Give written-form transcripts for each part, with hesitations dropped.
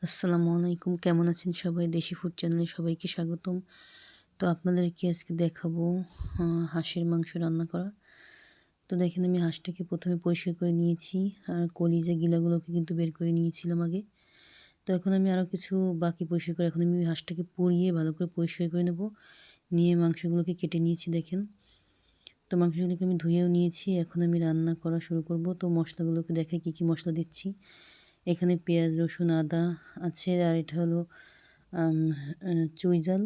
আসসালামু আলাইকুম, কেমন আছেন সবাই? দেশি ফুড চ্যানেলে সবাইকে স্বাগতম। তো আপনাদেরকে আজকে দেখাবো হাঁসের মাংস রান্না করা। তো দেখেন, আমি হাঁসটাকে প্রথমে পরিষ্কার করে নিয়েছি, আর কলিজা গিলাগুলোকে কিন্তু বের করে নিয়েছিলাম আগে। তো এখন আমি আরও কিছু বাকি পরিষ্কার করে এখন আমি হাঁসটাকে পুড়িয়ে ভালো করে পরিষ্কার করে নেব। নিয়ে মাংসগুলোকে কেটে নিয়েছি দেখেন। তো মাংসগুলোকে আমি ধুয়েও নিয়েছি। এখন আমি রান্না করা শুরু করব। তো মশলাগুলোকে দেখাই কী কী মশলা দিচ্ছি। এখানে পেঁয়াজ, রসুন, আদা আছে, আর এটা হলো চুইঝাল।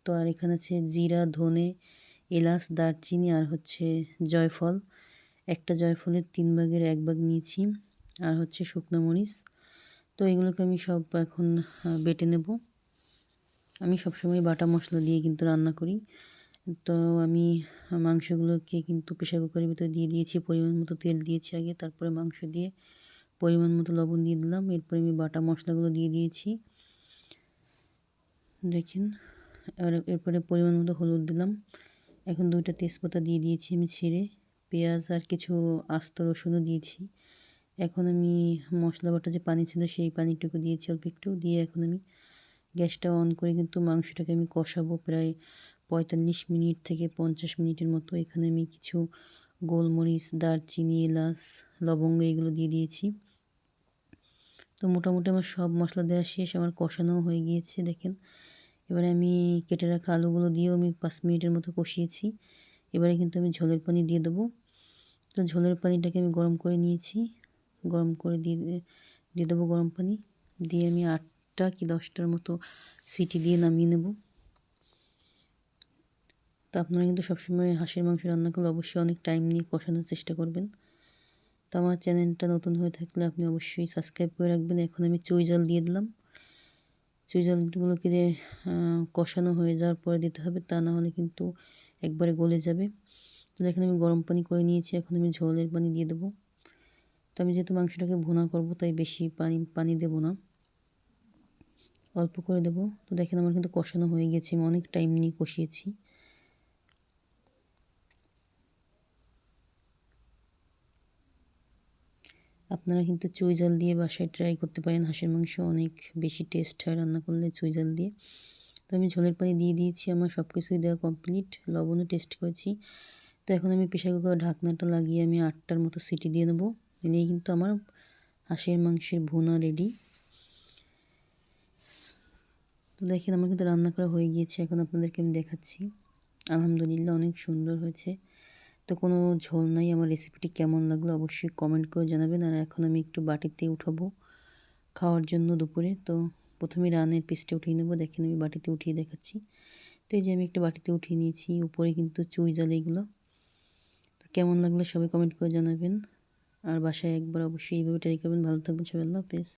তো আর এখানে আছে জিরা, ধনে, এলাচ, দারচিনি, আর হচ্ছে জয়ফল। একটা জয়ফলের 3 ভাগের 1 ভাগ নিয়েছি, আর হচ্ছে শুকনো মরিচ। তো এগুলোকে আমি সব এখন বেটে নেব। আমি সবসময় বাটা মশলা দিয়ে কিন্তু রান্না করি। তো আমি মাংসগুলোকে কিন্তু প্রেসার কুকারের ভিতরে দিয়ে দিয়েছি, পরিমাণ মতো তেল দিয়েছি আগে, তারপরে মাংস দিয়ে পরিমাণ মতো লবণ দিয়ে দিলাম। এরপরে আমি বাটা মশলাগুলো দিয়ে দিয়েছি দেখেন। আর এরপরে পরিমাণ মতো হলুদ দিলাম। এখন 2টা তেজপাতা দিয়ে দিয়েছি আমি ছিঁড়ে, পেঁয়াজ আর কিছু আস্ত রসুনও দিয়েছি। এখন আমি মশলা বাটা যে পানি ছিল সেই পানিটুকু দিয়েছি অল্প একটু, দিয়ে এখন আমি গ্যাসটা অন করে কিন্তু মাংসটাকে আমি কষাবো প্রায় 45 মিনিট থেকে 50 মিনিটের মতো। এখানে আমি কিছু গোলমরিচ, দারচিনি, এলাচ, লবঙ্গ এগুলো দিয়ে দিয়েছি। তো মোটামুটি আমার সব মশলা দেওয়া শেষ, আমার কষানো হয়ে গিয়েছে দেখেন। এবারে আমি কেটে রাখা আলুগুলো দিয়েও আমি 5 মিনিটের মতো কষিয়েছি। এবারে কিন্তু আমি ঝোলের পানি দিয়ে দেবো। তো ঝোলের পানিটাকে আমি গরম করে নিয়েছি, গরম করে দিয়ে দেবো গরম পানি। দিয়ে আমি 8টা কি 10টার মতো সিটি দিয়ে নামিয়ে নেব। তো আপনারা কিন্তু সবসময় হাঁসের মাংস রান্না করলে অবশ্যই অনেক টাইম নিয়ে কষানোর চেষ্টা করবেন। তো আমার চ্যানেলটা নতুন হয়ে থাকলে আপনি অবশ্যই সাবস্ক্রাইব করে রাখবেন। এখন আমি চুইঝাল দিয়ে দিলাম। চুইঝালগুলোকে কষানো হয়ে যাওয়ার পরে দিতে হবে, তা না হলে কিন্তু একবারে গলে যাবে। তো দেখেন, আমি গরম পানি করে নিয়েছি, এখন আমি ঝোলের পানি দিয়ে দেবো। তো আমি যেহেতু মাংসটাকে ভুনা করব, তাই বেশি পানি দেব না, অল্প করে দেব। তো দেখেন, আমার কিন্তু কষানো হয়ে গেছে, আমি অনেক টাইম নিয়ে কষিয়েছি। আপনারা কিন্তু চুইঝাল দিয়ে বাসায় ট্রাই করতে পারেন, হাঁসের মাংস অনেক বেশি টেস্ট হয় রান্না করলে চুইঝাল দিয়ে। তো আমি ঝোলের পানি দিয়ে দিয়েছি, আমার সব কিছুই দেওয়া কমপ্লিট, লবণও টেস্ট করেছি। তো এখন আমি প্রেসার কুকার ঢাকনাটা লাগিয়ে আমি 8টার মতো সিটি দিয়ে নেবো। দিলেই কিন্তু আমার হাঁসের মাংসের ভুনা রেডি। তো দেখেন, আমার কিন্তু রান্না করা হয়ে গিয়েছে, এখন আপনাদেরকে আমি দেখাচ্ছি। আলহামদুলিল্লাহ, অনেক সুন্দর হয়েছে। তো কোনো ঝোল নাই। আমার রেসিপিটি কেমন লাগলো অবশ্যই কমেন্ট করে জানাবেন। আর এখন আমি একটু বাটিতে উঠাবো খাওয়ার জন্য দুপুরে। তো প্রথমে রানের পিসটা উঠিয়ে নেবো। দেখেন, আমি বাটিতে উঠিয়ে দেখাচ্ছি। তো এই যে আমি একটা বাটিতে উঠিয়ে নিয়েছি, উপরে কিন্তু চুইঝাল এগুলো। তো কেমন লাগলো সবাই কমেন্ট করে জানাবেন। আর বাসায় একবার অবশ্যই এইভাবে ট্রাই করবেন। ভালো থাকবেন সবাই, আল্লাহ হাফেজ।